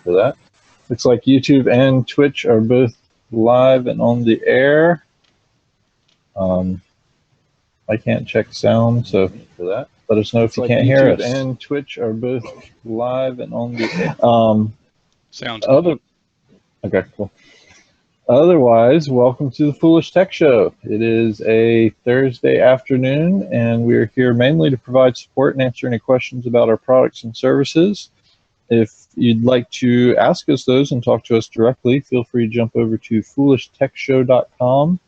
For that. Looks like YouTube and Twitch are both live and on the air. I can't check sound, so for that, let us know if you can't hear us. YouTube and Twitch are both live and on the air. Sounds good. Okay, cool. Otherwise, welcome to the Foolish Tech Show. It is a Thursday afternoon, and we are here mainly to provide support and answer any questions about our products and services. If you'd like to ask us those and talk to us directly, feel free to jump over to foolishtechshow.com.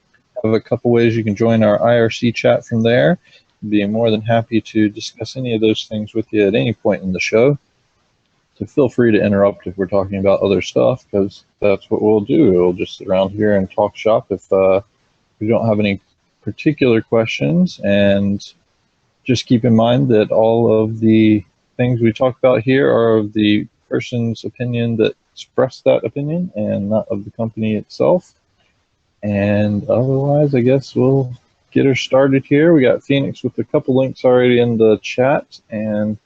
Have a couple ways you can join our IRC chat from there. I'd be more than happy to discuss any of those things with you at any point in the show. So feel free to interrupt if we're talking about other stuff, because that's what we'll do. We'll just sit around here and talk shop if we don't have any particular questions. And just keep in mind that all of the things we talk about here are of the person's opinion that expressed that opinion and not of the company itself. And otherwise, I guess we'll get her started here. We got Phoenix with a couple links already in the chat, and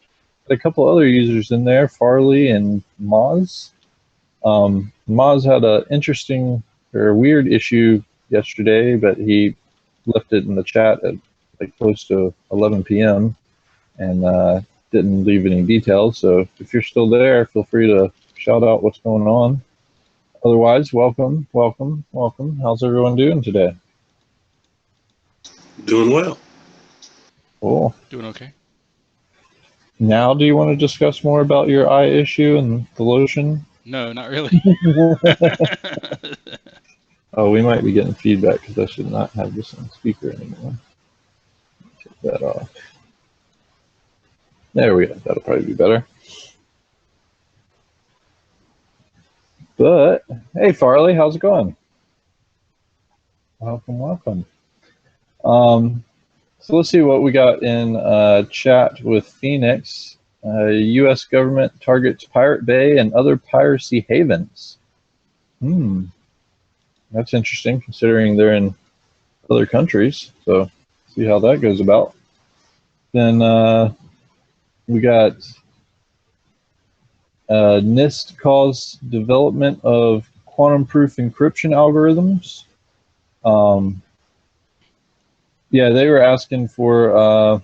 a couple other users in there, Farley and Moz. Moz had an interesting or weird issue yesterday, but he left it in the chat at like close to 11 p.m. and didn't leave any details. So if you're still there, feel free to shout out what's going on. Otherwise, welcome, welcome, welcome. How's everyone doing today? Doing well. Cool. Doing okay. Now, do you want to discuss more about your eye issue and the lotion? No, not really. Oh, we might be getting feedback because I should not have this on speaker anymore. Take that off. There we go. That'll probably be better. But, hey, Farley, how's it going? Welcome, welcome. So let's see what we got in chat with Phoenix. U.S. government targets Pirate Bay and other piracy havens. That's interesting considering they're in other countries. So see how that goes about. Then we got NIST calls development of quantum-proof encryption algorithms. Yeah, they were asking for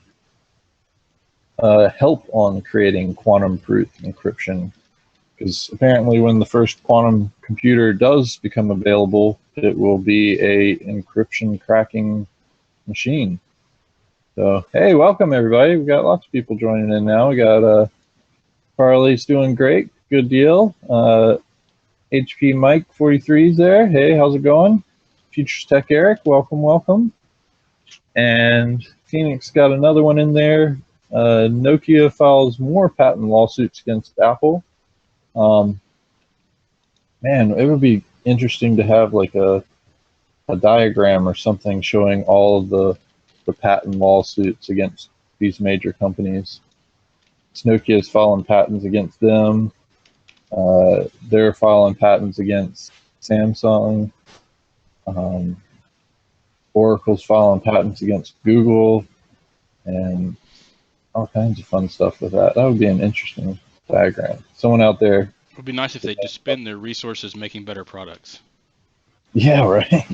help on creating quantum-proof encryption, because apparently when the first quantum computer does become available, it will be a encryption cracking machine. So, hey, welcome everybody. We've got lots of people joining in now. We got Farley's doing great. Good deal. HP Mike 43's there. Hey, how's it going? Futures Tech Eric, welcome, welcome. And Phoenix got another one in there. Nokia files more patent lawsuits against Apple. Man, it would be interesting to have like a diagram or something showing all of the patent lawsuits against these major companies. Nokia is filing patents against them. They're filing patents against Samsung. Oracle's filing patents against Google, and all kinds of fun stuff with that. That would be an interesting diagram. Someone out there. It would be nice if they just spend their resources making better products. Yeah, right.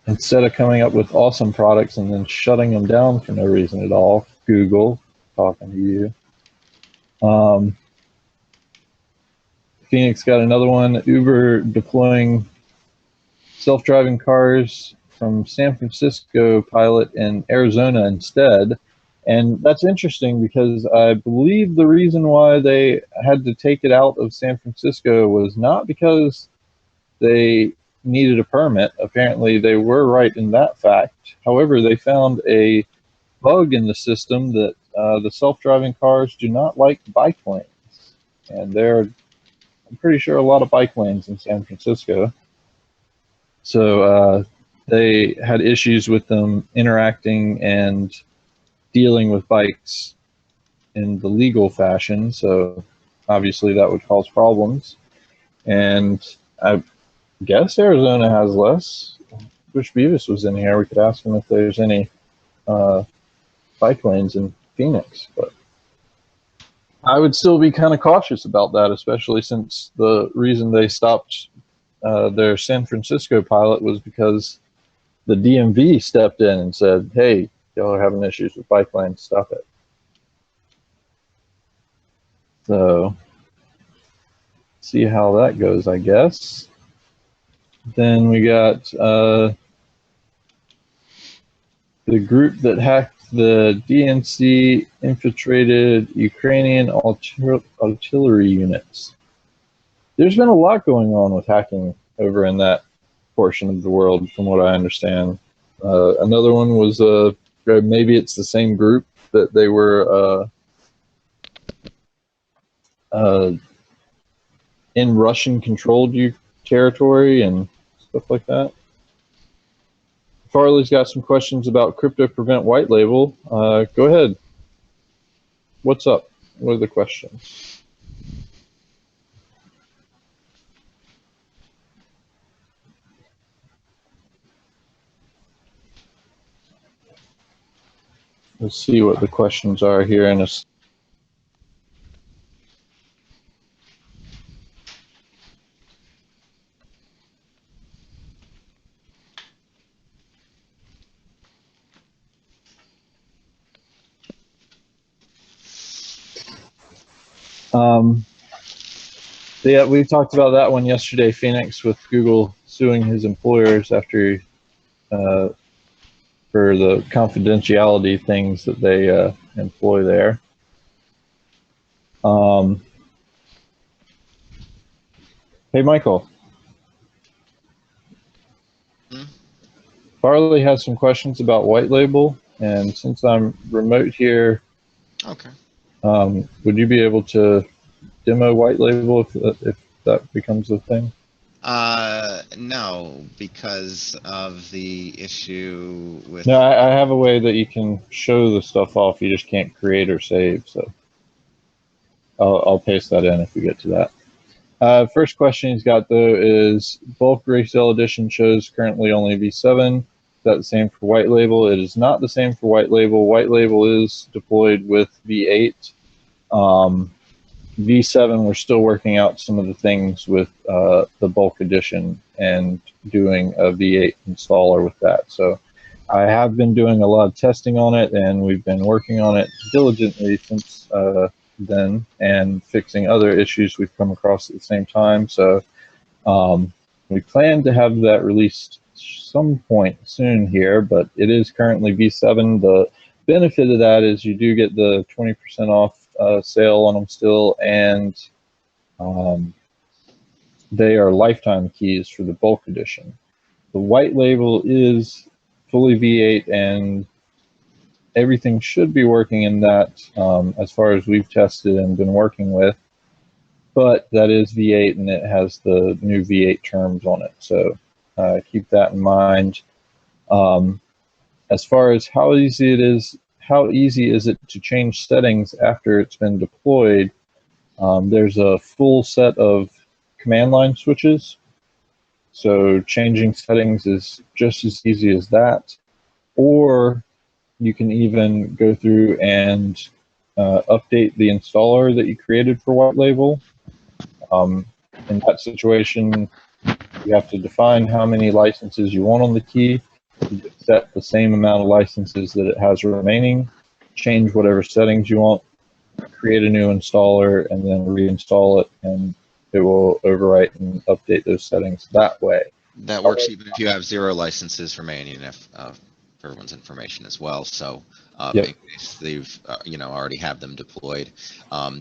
Instead of coming up with awesome products and then shutting them down for no reason at all. Google, talking to you. Phoenix got another one. Uber deploying self-driving cars from San Francisco pilot in Arizona instead. And that's interesting because I believe the reason why they had to take it out of San Francisco was not because they needed a permit. Apparently they were right in that fact. However, they found a bug in the system that the self-driving cars do not like bike lanes. And I'm pretty sure a lot of bike lanes in San Francisco. So they had issues with them interacting and dealing with bikes in the legal fashion. So obviously that would cause problems. And I guess Arizona has less. Wish Beavis was in here. We could ask him if there's any bike lanes in Phoenix, but I would still be kind of cautious about that, especially since the reason they stopped their San Francisco pilot was because the DMV stepped in and said, hey, y'all are having issues with bike lanes, stop it. So, see how that goes, I guess. Then we got the group that hacked the DNC infiltrated Ukrainian artillery units. There's been a lot going on with hacking over in that portion of the world, from what I understand. Another one was maybe it's the same group that they were in Russian-controlled territory and stuff like that. Farley's got some questions about CryptoPrevent White-Label. Go ahead. What's up? What are the questions? Let's see what the questions are here in a yeah, we talked about that one yesterday, Phoenix, with Google suing his employers after for the confidentiality things that they employ there. Hey, Michael. Farley has some questions about White-Label, and since I'm remote here, okay, would you be able to demo White-Label if that becomes a thing? no, because of the issue with... No, I have a way that you can show the stuff off. You just can't create or save, so I'll paste that in if we get to that. First question he's got, though, is bulk resale edition shows currently only V7. Is that the same for White-Label? It is not the same for White-Label. White-Label is deployed with V8. V7, we're still working out some of the things with the bulk edition and doing a V8 installer with that. So I have been doing a lot of testing on it, and we've been working on it diligently since then and fixing other issues we've come across at the same time. So we plan to have that released some point soon here, but it is currently V7. The benefit of that is you do get the 20% off sale on them still, and they are lifetime keys for the bulk edition. The White-Label is fully V8, and everything should be working in that as far as we've tested and been working with, but that is V8 and it has the new V8 terms on it, so keep that in mind. As far as how easy is it to change settings after it's been deployed, there's a full set of command line switches. So changing settings is just as easy as that. Or you can even go through and update the installer that you created for White-Label. In that situation, you have to define how many licenses you want on the key. You set the same amount of licenses that it has remaining, change whatever settings you want, create a new installer, and then reinstall it, and it will overwrite and update those settings that way. That works even if you have 0 licenses remaining, if for everyone's information as well. So Yep. in case they've already have them deployed,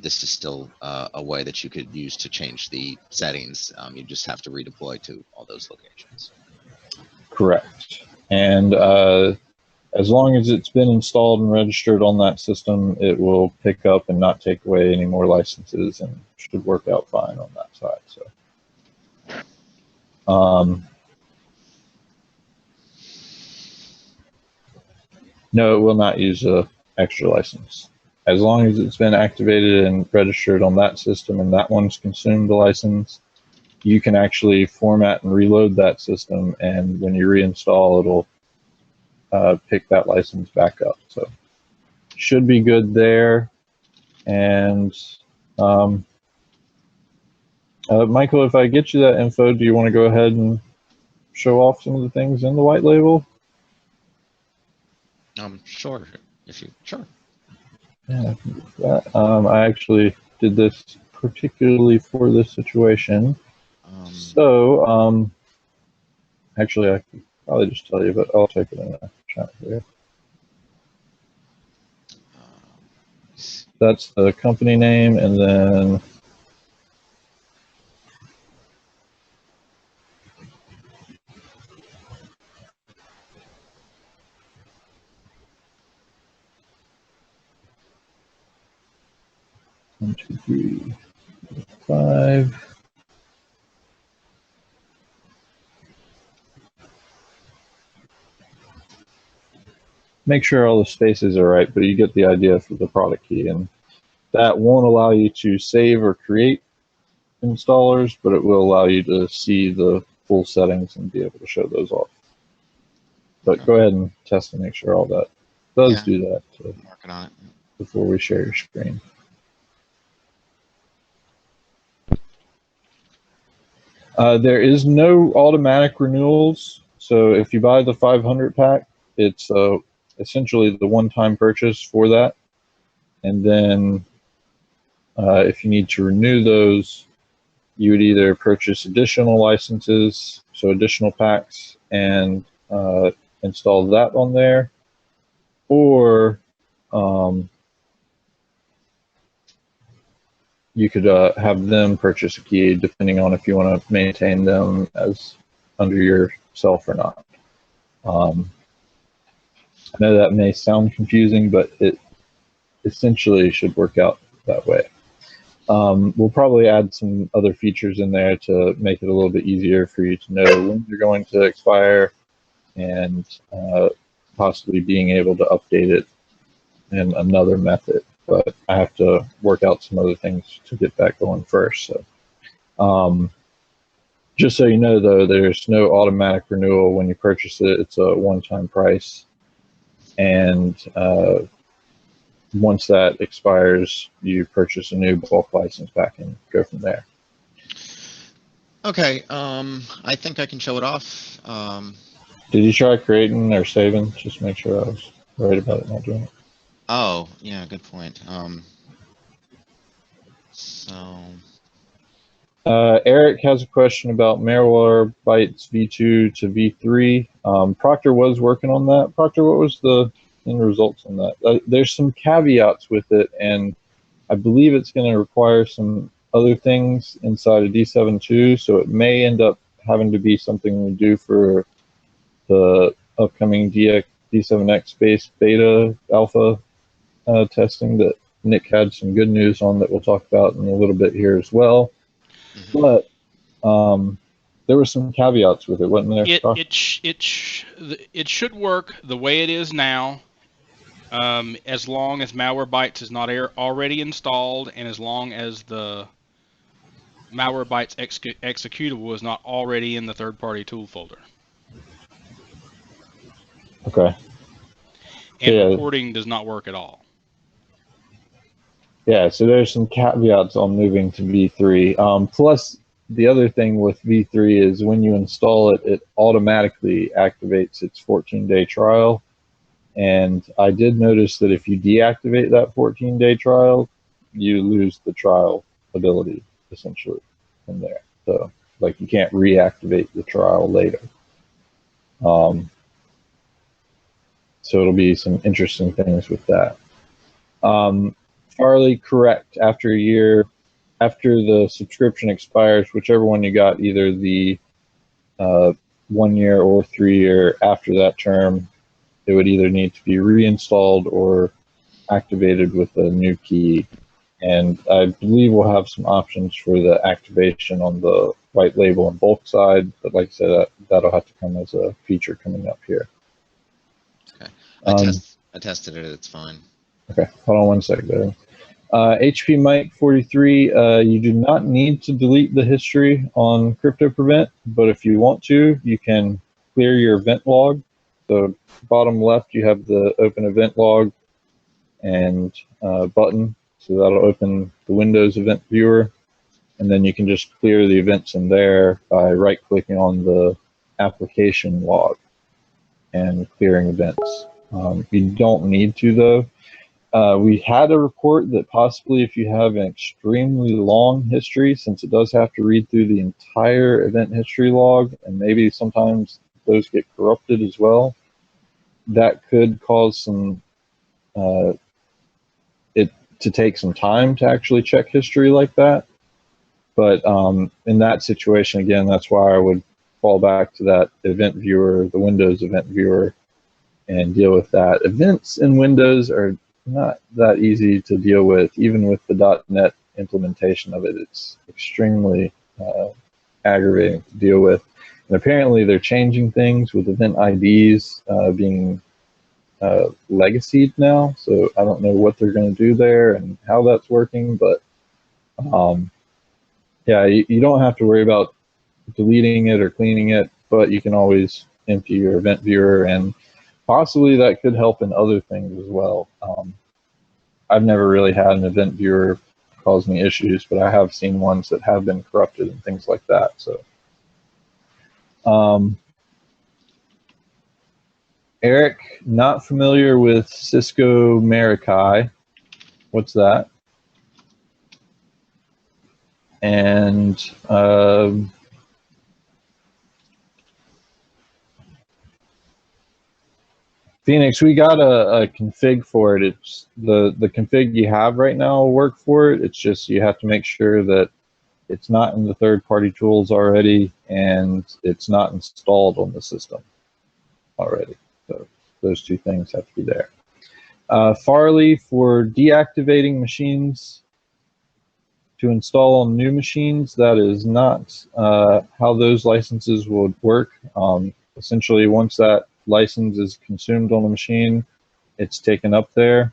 this is still a way that you could use to change the settings. You just have to redeploy to all those locations. Correct. And as long as it's been installed and registered on that system, it will pick up and not take away any more licenses, and should work out fine on that side. So, No, it will not use a extra license. As long as it's been activated and registered on that system and that one's consumed the license, you can actually format and reload that system, and when you reinstall, it'll pick that license back up. So should be good there. And Michael, if I get you that info, do you want to go ahead and show off some of the things in the white label? Sure. Sure. Yeah, I can do that. I actually did this particularly for this situation. So, actually, I could probably just tell you, but I'll take it in the chat here. That's the company name, and then one, two, three, 5. Make sure all the spaces are right, but you get the idea for the product key. And that won't allow you to save or create installers, but it will allow you to see the full settings and be able to show those off. But go ahead and test and make sure all that does do that working on it before we share your screen. There is no automatic renewals. So if you buy the 500 pack, it's essentially the one-time purchase for that. And then if you need to renew those, you would either purchase additional licenses, so additional packs, and install that on there, or you could have them purchase a key, depending on if you want to maintain them as under yourself or not. I know that may sound confusing, but it essentially should work out that way. We'll probably add some other features in there to make it a little bit easier for you to know when you're going to expire, and possibly being able to update it in another method. But I have to work out some other things to get that going first. So just so you know, though, there's no automatic renewal when you purchase it. It's a one-time price. And once that expires, you purchase a new bulk license pack and go from there. Okay, I think I can show it off. Did you try creating or saving? Just make sure I was right about it not doing it. Oh, yeah, good point. Eric has a question about Malwarebytes v2 to v3. Proctor was working on that. Proctor, what was the end results on that? There's some caveats with it, and I believe it's going to require some other things inside of D7.2, so it may end up having to be something we do for the upcoming D7X based beta alpha testing that Nick had some good news on that we'll talk about in a little bit here as well. But there were some caveats with it, wasn't there? It should work the way it is now, as long as Malwarebytes is not already installed, and as long as the Malwarebytes executable is not already in the third-party tool folder. Okay. And reporting does not work at all. Yeah, so there's some caveats on moving to v3. Plus, the other thing with v3 is when you install it, it automatically activates its 14-day trial. And I did notice that if you deactivate that 14-day trial, you lose the trial ability, essentially, from there. So, like, you can't reactivate the trial later. So it'll be some interesting things with that. Farley, correct. After a year, after the subscription expires, whichever one you got, either the 1 year or 3 year after that term, it would either need to be reinstalled or activated with a new key. And I believe we'll have some options for the activation on the white label and bulk side, but like I said, that'll have to come as a feature coming up here. Okay. I tested it. It's fine. Okay, hold on one second there. HP Mike 43, you do not need to delete the history on CryptoPrevent, but if you want to, you can clear your event log. So bottom left, you have the open event log and button. So that'll open the Windows event viewer. And then you can just clear the events in there by right-clicking on the application log and clearing events. You don't need to, though. We had a report that possibly if you have an extremely long history, since it does have to read through the entire event history log, and maybe sometimes those get corrupted as well, that could cause some it to take some time to actually check history like that. But in that situation, again, that's why I would fall back to that event viewer, the Windows event viewer, and deal with that. Events in Windows are not that easy to deal with. Even with the .NET implementation of it, it's extremely aggravating to deal with. And apparently they're changing things with event IDs being legacied now, so I don't know what they're going to do there and how that's working, but yeah, you don't have to worry about deleting it or cleaning it, but you can always empty your event viewer, and possibly that could help in other things as well. I've never really had an event viewer cause me issues, but I have seen ones that have been corrupted and things like that. So, Eric, not familiar with Cisco Marikai. What's that? And Phoenix, we got a config for it. It's the config you have right now will work for it. It's just you have to make sure that it's not in the third-party tools already and it's not installed on the system already. So those two things have to be there. Farley, for deactivating machines to install on new machines, that is not how those licenses would work. Essentially, once that license is consumed on the machine, it's taken up there.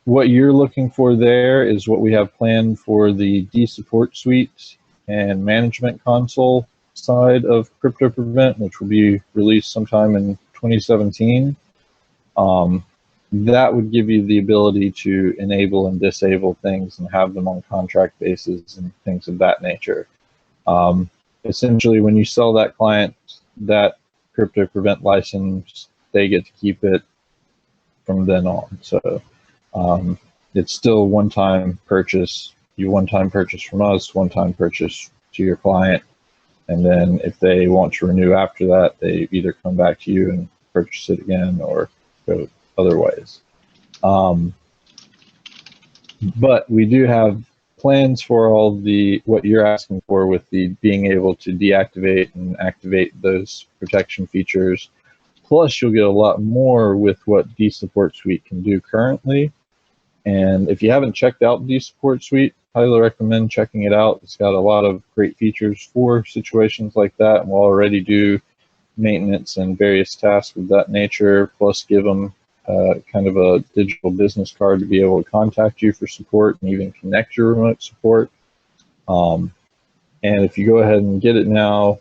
What you're looking for there is what we have planned for the dsupport suite and management console side of CryptoPrevent, which will be released sometime in 2017. That would give you the ability to enable and disable things and have them on contract basis and things of that nature. Essentially, when you sell that client that CryptoPrevent license, they get to keep it from then on. So it's still one-time purchase. You one-time purchase from us, one-time purchase to your client, and then if they want to renew after that, they either come back to you and purchase it again or go other ways. But we do have plans for all the what you're asking for with the being able to deactivate and activate those protection features. Plus, you'll get a lot more with what dsupport suite can do currently. And if you haven't checked out dsupport suite, highly recommend checking it out. It's got a lot of great features for situations like that, and we'll already do maintenance and various tasks of that nature, plus give them kind of a digital business card to be able to contact you for support and even connect your remote support. And if you go ahead and get it now,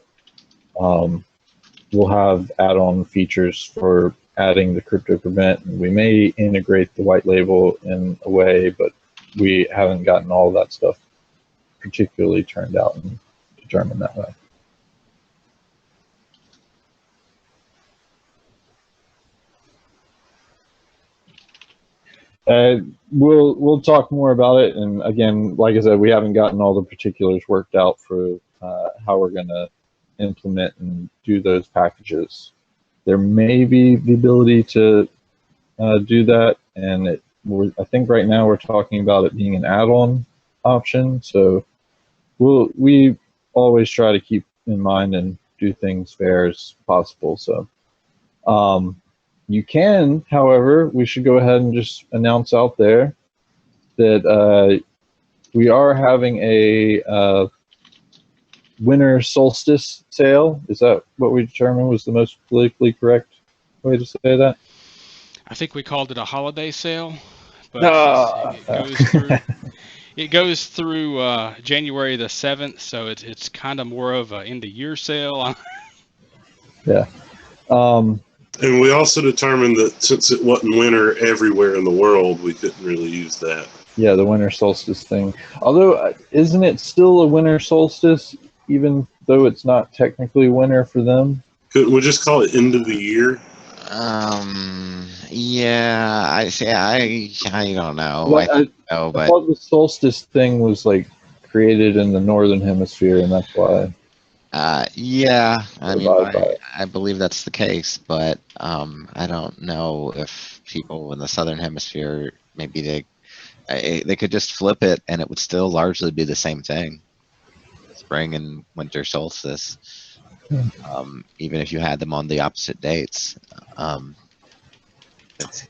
we'll have add-on features for adding the CryptoPrevent, and we may integrate the white label in a way, but we haven't gotten all of that stuff particularly turned out and determined that way. We'll talk more about it, and again, like I said, we haven't gotten all the particulars worked out for how we're going to implement and do those packages. There may be the ability to do that, and I think right now we're talking about it being an add-on option. So we always try to keep in mind and do things fair as possible. So. You can, however, we should go ahead and just announce out there that we are having a winter solstice sale. Is that what we determined was the most politically correct way to say that? I think we called it a holiday sale, but Ah. it goes through January the 7th, so it's kind of more of a end of year sale. Yeah. And we also determined that since it wasn't winter everywhere in the world, we couldn't really use that. Yeah, the winter solstice thing. Although, isn't it still a winter solstice, even though it's not technically winter for them? Couldn't we just call it end of the year? Yeah, I say I don't know. Well, I I thought the solstice thing was like created in the northern hemisphere, and that's why. Yeah, I mean, Abide by it. I believe that's the case, but I don't know if people in the southern hemisphere, maybe they could just flip it and it would still largely be the same thing. Spring and winter solstice, even if you had them on the opposite dates.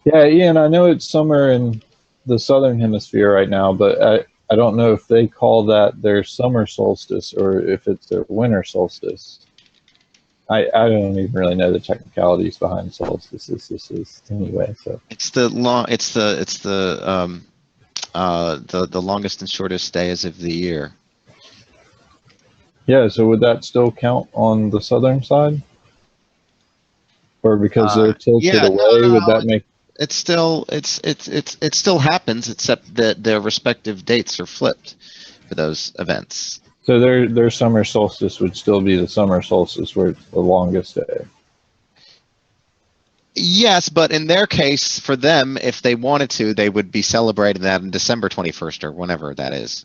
Yeah, Ian, I know it's summer in the southern hemisphere right now, but I don't know if they call that their summer solstice or if it's their winter solstice. I don't even really know the technicalities behind solstices. This is anyway. So it's the longest and shortest days of the year. yeah, so would that still count on the southern side? Or because they're tilted away, would that make it still happens, except that their respective dates are flipped for those events. so their summer solstice would still be the summer solstice where it's the longest day? Yes, but in their case, for them, if they wanted to, they would be celebrating that on December 21st or whenever that is.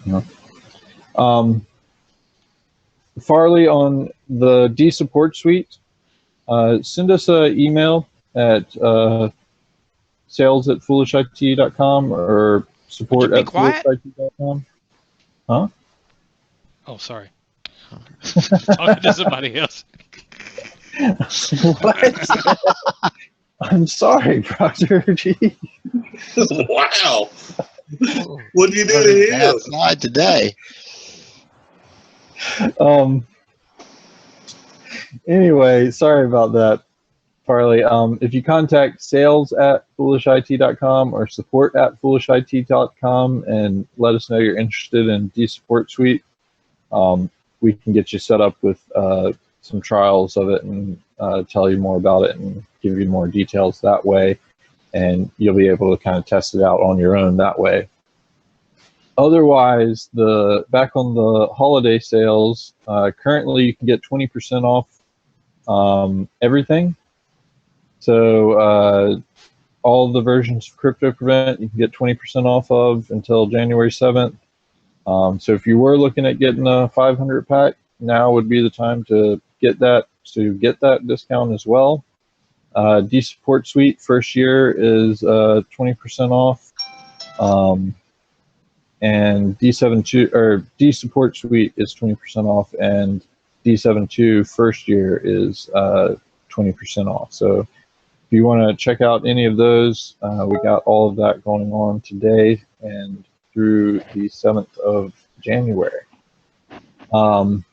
Yeah. Farley, on the D-Support suite, send us an email at sales@foolishit.com or support@foolishit.com. Huh? Oh, sorry. Talking to somebody else. What? I'm sorry, Proctor G. Wow. What did you do to him? Outside today. Anyway, sorry about that, Farley. If you contact sales@foolishit.com or support@foolishit.com and let us know you're interested in D-Support Suite, we can get you set up with some trials of it and tell you more about it and give you more details that way, and you'll be able to kind of test it out on your own that way. Otherwise, back on the holiday sales, currently you can get 20% off everything. So all the versions of CryptoPrevent you can get 20% off of until January 7th. So if you were looking at getting a 500 pack, now would be the time to get that discount as well. D-Support Suite first year is 20% off. And D72 or D-Support Suite is 20% off, and D72 first year is 20% off. So if you want to check out any of those, we got all of that going on today and through the 7th of January.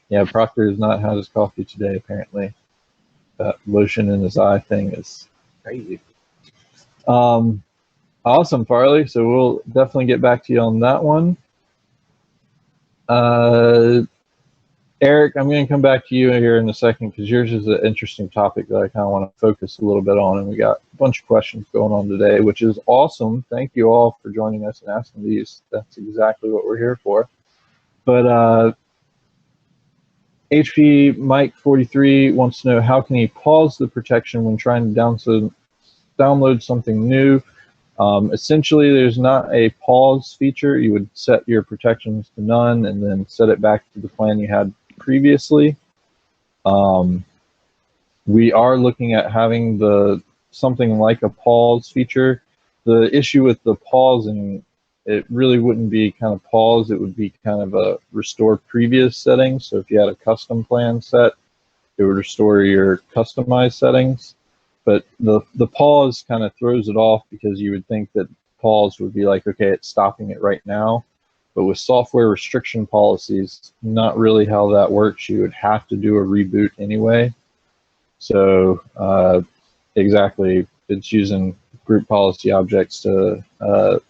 Yeah, Proctor has not had his coffee today, apparently. That lotion in his eye thing is crazy. Awesome, Farley. So we'll definitely get back to you on that one. Eric, I'm going to come back to you here in a second because yours is an interesting topic that I kind of want to focus a little bit on. And we got a bunch of questions going on today, which is awesome. Thank you all for joining us and asking these. That's exactly what we're here for. But HP Mike 43 wants to know, how can he pause the protection when trying to download something new? Essentially, there's not a pause feature. You would set your protections to none and then set it back to the plan you had previously. We are looking at having something like a pause feature. The issue with the pausing, it really wouldn't be kind of pause. It would be kind of a restore previous settings. So if you had a custom plan set, it would restore your customized settings. But the pause kind of throws it off because you would think that pause would be like, okay, it's stopping it right now. But with software restriction policies, not really how that works. You would have to do a reboot anyway. So exactly, it's using group policy objects to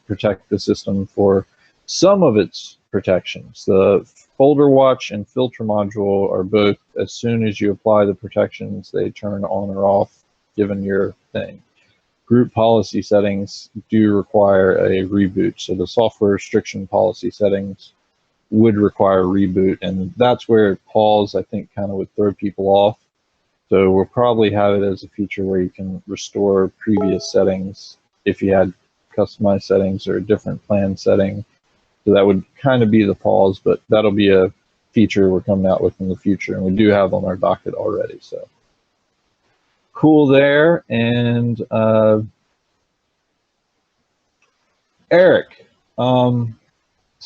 protect the system for some of its protections. The folder watch and filter module are both, as soon as you apply the protections, they turn on or off given your thing. Group policy settings do require a reboot. So the software restriction policy settings would require a reboot, and that's where it pause, I think, kind of would throw people off. So we'll probably have it as a feature where you can restore previous settings if you had customized settings or a different plan setting. So that would kind of be the pause, but that'll be a feature we're coming out with in the future, and we do have on our docket already. So cool there. And Eric, so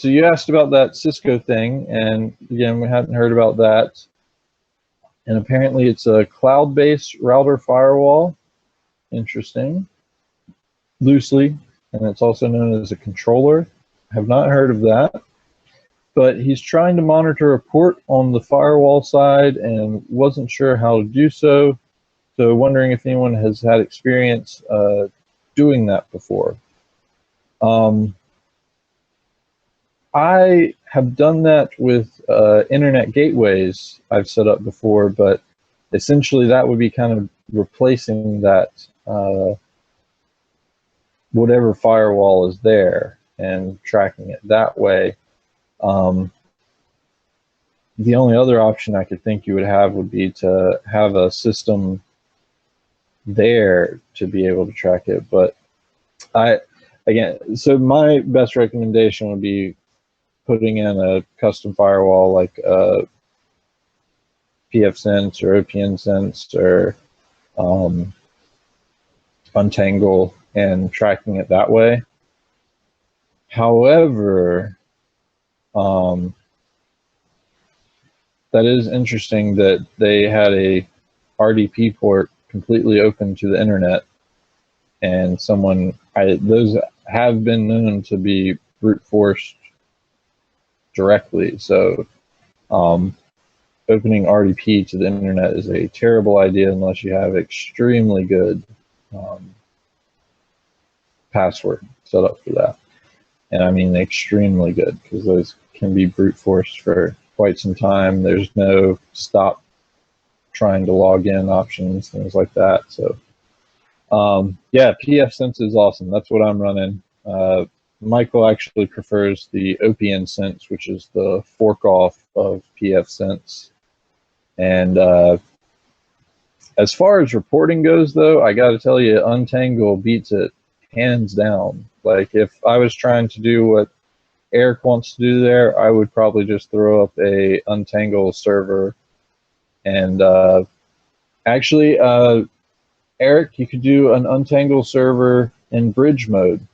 you asked about that Cisco thing, and again, we hadn't heard about that. And apparently it's a cloud-based router firewall. Interesting. Loosely, and it's also known as a controller. I have not heard of that. But he's trying to monitor a port on the firewall side and wasn't sure how to do so. So wondering if anyone has had experience doing that before. I have done that with internet gateways I've set up before, but essentially that would be kind of replacing that whatever firewall is there and tracking it that way. The only other option I could think you would have would be to have a system there to be able to track it. But so my best recommendation would be putting in a custom firewall like pfSense or OPNsense or Untangle and tracking it that way. However, that is interesting that they had a RDP port completely open to the internet, and those have been known to be brute forced directly. So opening RDP to the internet is a terrible idea unless you have extremely good password set up for that. And I mean extremely good, because those can be brute forced for quite some time. There's no stop trying to log in options, things like that. So yeah, pfSense is awesome. That's what I'm running. Michael actually prefers the OPNsense, which is the fork off of pfSense. And as far as reporting goes, though, I got to tell you, Untangle beats it hands down. Like, if I was trying to do what Eric wants to do there, I would probably just throw up a Untangle server. And actually, Eric, you could do an Untangle server in bridge mode,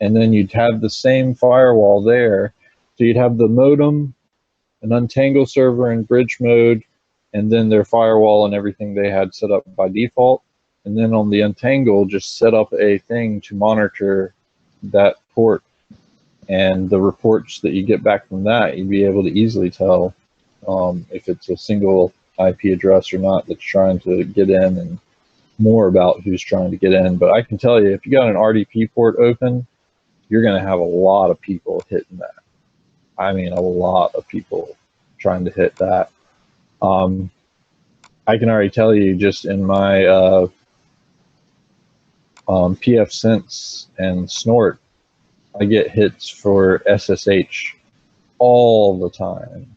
and then you'd have the same firewall there. So you'd have the modem, an Untangle server in bridge mode, and then their firewall and everything they had set up by default. And then on the Untangle, just set up a thing to monitor that port. And the reports that you get back from that, you'd be able to easily tell if it's a single IP address or not that's trying to get in, and more about who's trying to get in. But I can tell you, if you got an RDP port open, you're going to have a lot of people hitting that. I mean, a lot of people trying to hit that. I can already tell you, just in my pfSense and Snort, I get hits for SSH all the time,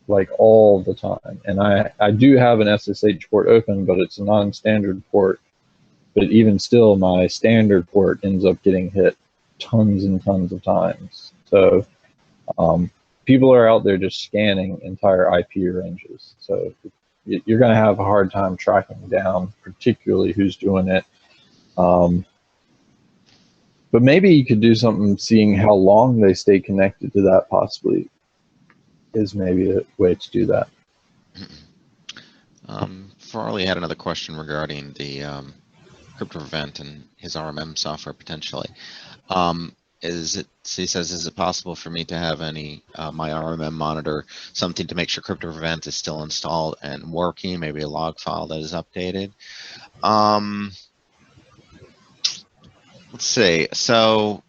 like all the time. And I do have an SSH port open, but it's a non-standard port. But even still, my standard port ends up getting hit tons and tons of times. So people are out there just scanning entire IP ranges. So you're going to have a hard time tracking down, particularly who's doing it. But maybe you could do something, seeing how long they stay connected to that possibly is maybe a way to do that. Farley had another question regarding the CryptoPrevent and his RMM software potentially. he says, is it possible for me to have any my RMM monitor something to make sure CryptoPrevent is still installed and working? Maybe a log file that is updated. Let's see. So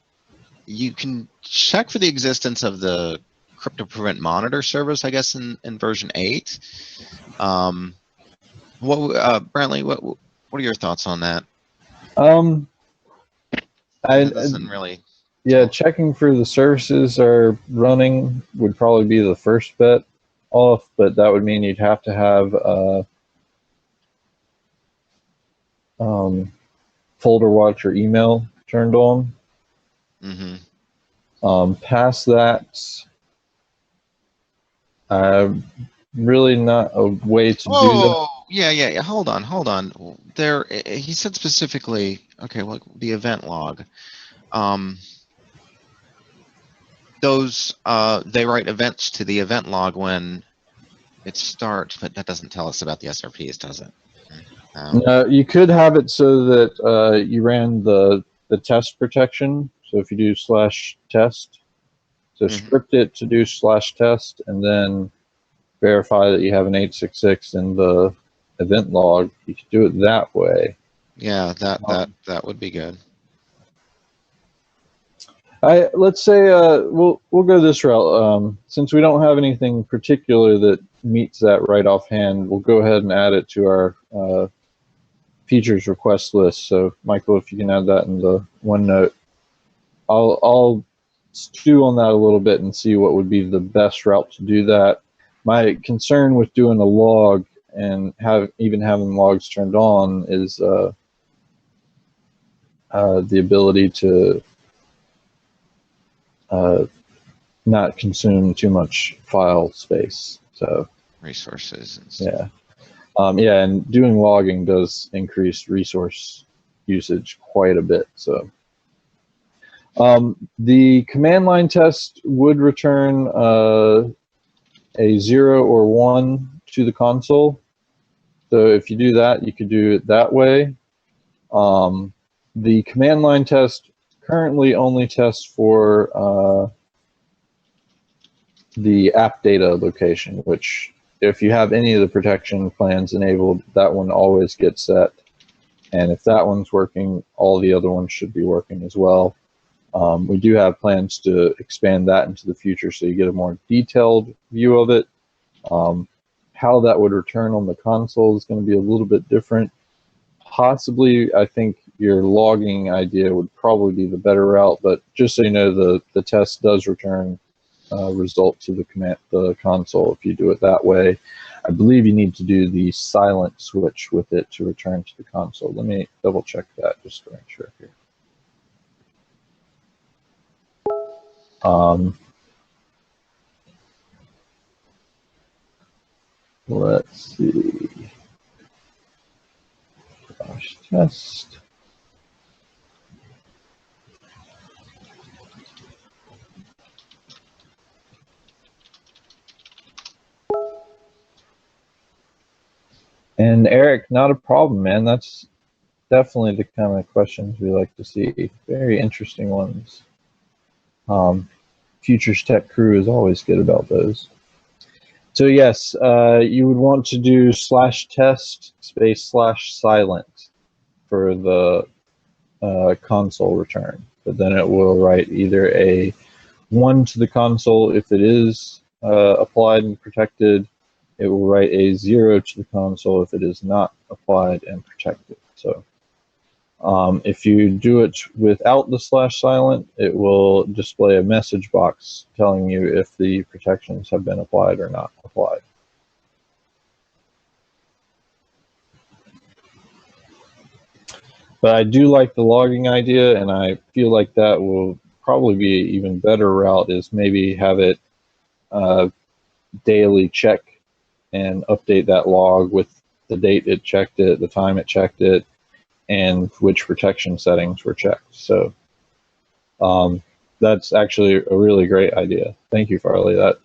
you can check for the existence of the CryptoPrevent monitor service, I guess, in version 8. Brantley, what are your thoughts on that? That doesn't really. Yeah, checking for the services are running would probably be the first bet off, but that would mean you'd have to have folder watch or email turned on. Past that, really not a way to do that. Yeah. Hold on. There, he said specifically. Okay, well, the event log. Those they write events to the event log when it starts, but that doesn't tell us about the SRPs, does it? No, you could have it so that you ran the test protection. So if you do /test, so script it to do /test, and then verify that you have an 866 in the event log. You could do it that way. Yeah, that would be good. Let's say we'll go this route. Since we don't have anything particular that meets that right offhand, we'll go ahead and add it to our features request list. So Michael, if you can add that in the OneNote, I'll stew on that a little bit and see what would be the best route to do that. My concern with doing a log and even having logs turned on is the ability to not consume too much file space. So resources. Yeah. Yeah, and doing logging does increase resource usage quite a bit. So the command line test would return a 0 or 1 to the console. So if you do that, you could do it that way. The command line test currently only tests for the app data location, which if you have any of the protection plans enabled, that one always gets set. And if that one's working, all the other ones should be working as well. We do have plans to expand that into the future so you get a more detailed view of it. How that would return on the console is going to be a little bit different. Possibly, I think your logging idea would probably be the better route, but just so you know, the test does return result to the console if you do it that way. I believe you need to do the silent switch with it to return to the console. Let me double check that just to make sure here. Let's see. Crash test. And Eric, not a problem, man. That's definitely the kind of questions we like to see. Very interesting ones. Futures Tech Crew is always good about those. So yes, you would want to do /test /silent for the console return, but then it will write either a 1 to the console if it is applied and protected. It will write a 0 to the console if it is not applied and protected. So if you do it without the /silent, it will display a message box telling you if the protections have been applied or not applied. But I do like the logging idea, and I feel like that will probably be an even better route is maybe have it daily check and update that log with the date it checked it, the time it checked it, and which protection settings were checked. So that's actually a really great idea. Thank you, Farley. That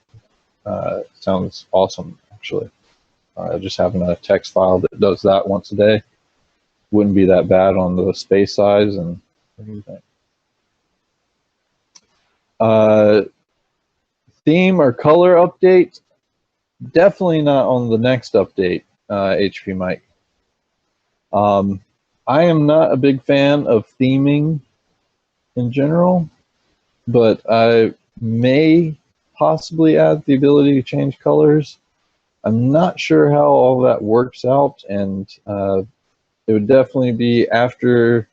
sounds awesome, actually. Just having a text file that does that once a day wouldn't be that bad on the space size and everything. Theme or color update? Definitely not on the next update, HP Mike. I am not a big fan of theming in general, but I may possibly add the ability to change colors. I'm not sure how all that works out, and it would definitely be after.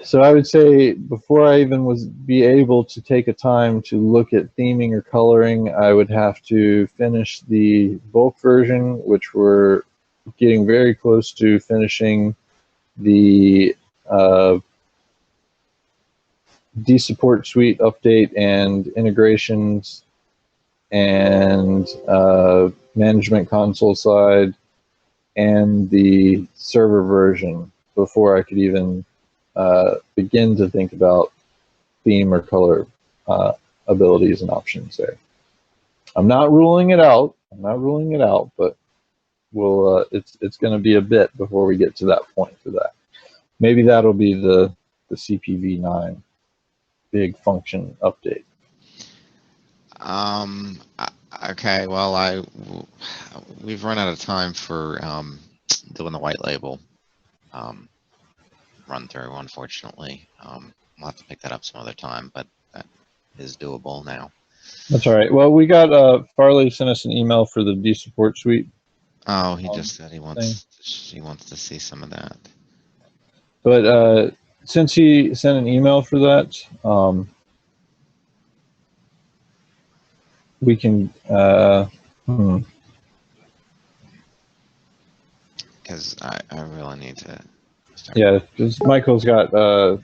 So I would say before I even be able to take a time to look at theming or coloring, I would have to finish the bulk version, which we're getting very close to finishing the dsupport suite update and integrations and management console side and the server version before I could even begin to think about theme or color abilities and options there. I'm not ruling it out. But we'll it's going to be a bit before we get to that point for that. Maybe that'll be the CPV9 big function update. Okay, well, we've run out of time for doing the white label run through, unfortunately. We'll have to pick that up some other time, but that is doable now. That's all right. Well, we got Farley sent us an email for the dsupport suite. Oh, he just said he wants to see some of that. But since he sent an email for that, we can. Because I really need to start. Yeah, because Michael's got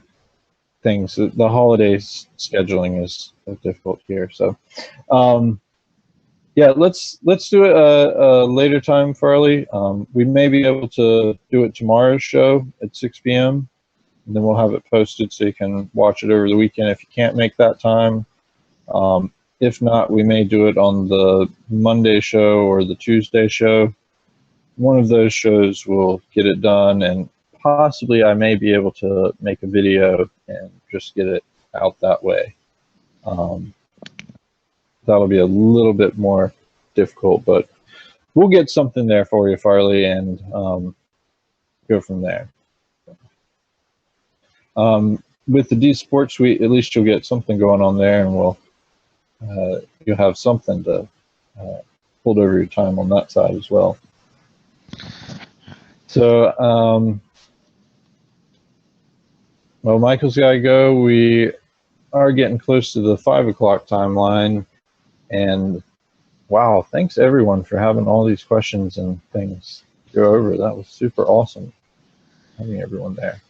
things. The holidays scheduling is difficult here, so yeah, let's do it a later time, Farley. We may be able to do it tomorrow's show at 6 p.m. and then we'll have it posted so you can watch it over the weekend if you can't make that time. If not, we may do it on the Monday show or the Tuesday show. One of those shows will get it done, and possibly I may be able to make a video and just get it out that way. That'll be a little bit more difficult, but we'll get something there for you, Farley, and go from there. With the dsupport suite, at least you'll get something going on there, and you'll have something to hold over your time on that side as well. So, well, Michael's got to go. We are getting close to the 5 o'clock timeline, and wow, thanks everyone for having all these questions and things to go over. That was super awesome having everyone there.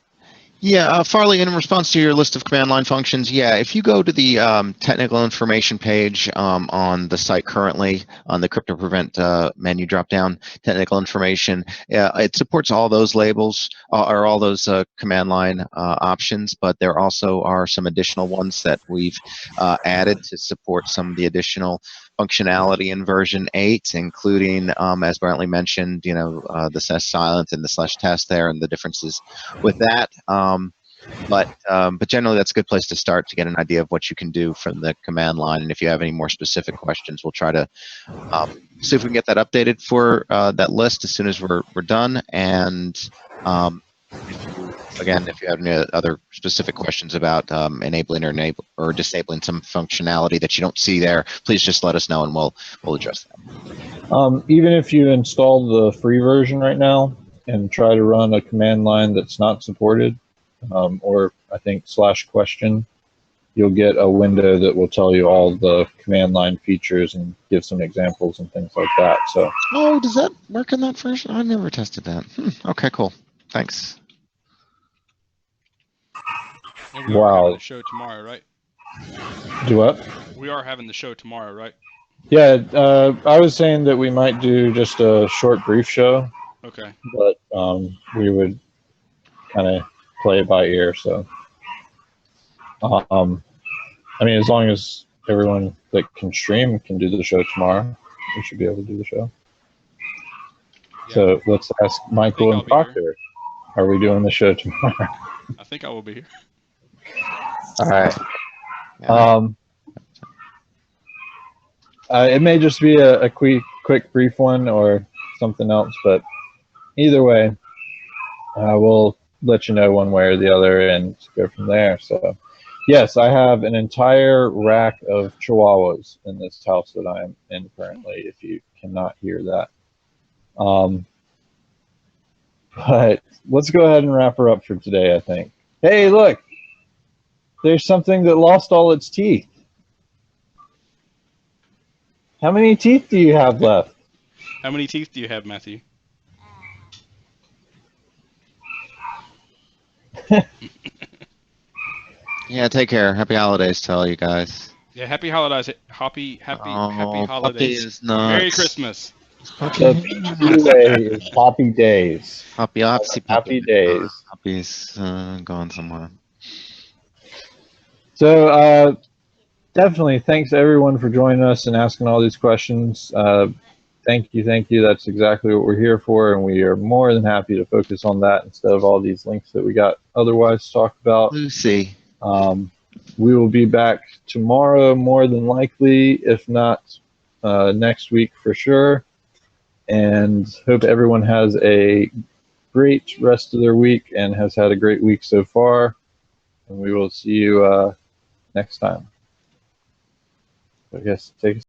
Yeah, Farley, in response to your list of command line functions, yeah, if you go to the technical information page on the site currently, on the CryptoPrevent menu drop-down, technical information, it supports all those labels, or all those command line options, but there also are some additional ones that we've added to support some of the additional functionality in version 8, including, as Brantley mentioned, the /silent and the /test there, and the differences with that. But generally, that's a good place to start to get an idea of what you can do from the command line. And if you have any more specific questions, we'll try to see if we can get that updated for that list as soon as we're done. And if you have any other specific questions about enabling or disabling some functionality that you don't see there, please just let us know and we'll address that. Even if you install the free version right now and try to run a command line that's not supported, or I think /question, you'll get a window that will tell you all the command line features and give some examples and things like that. So, oh, does that work in that version? I never tested that. Okay, cool. Thanks. And we are having the show tomorrow, right? Do what? We are having the show tomorrow, right? Yeah, I was saying that we might do just a short, brief show. Okay. But we would kind of play it by ear. So, I mean, as long as everyone that can stream can do the show tomorrow, we should be able to do the show. Yeah. So let's ask Michael and Proctor. Are we doing the show tomorrow? I think I will be here. All right. Yeah. It may just be a quick, brief one or something else, but either way, we'll let you know one way or the other and go from there. So, yes, I have an entire rack of Chihuahuas in this house that I'm in currently, if you cannot hear that. But let's go ahead and wrap her up for today, I think. Hey, look, there's something that lost all its teeth. How many teeth do you have left? How many teeth do you have, Matthew? Yeah, take care. Happy holidays to all you guys. Yeah, happy holidays. Happy Puppy holidays. is nuts. Merry Christmas. The PUA is Poppy Days. Puppy, Opsy, Happy days. Puppy's going somewhere. So, definitely, thanks everyone for joining us and asking all these questions. Thank you. That's exactly what we're here for, and we are more than happy to focus on that instead of all these links that we got otherwise to talk about. Lucy. We will be back tomorrow, more than likely, if not next week for sure. And hope everyone has a great rest of their week and has had a great week so far. And we will see you next time. I guess take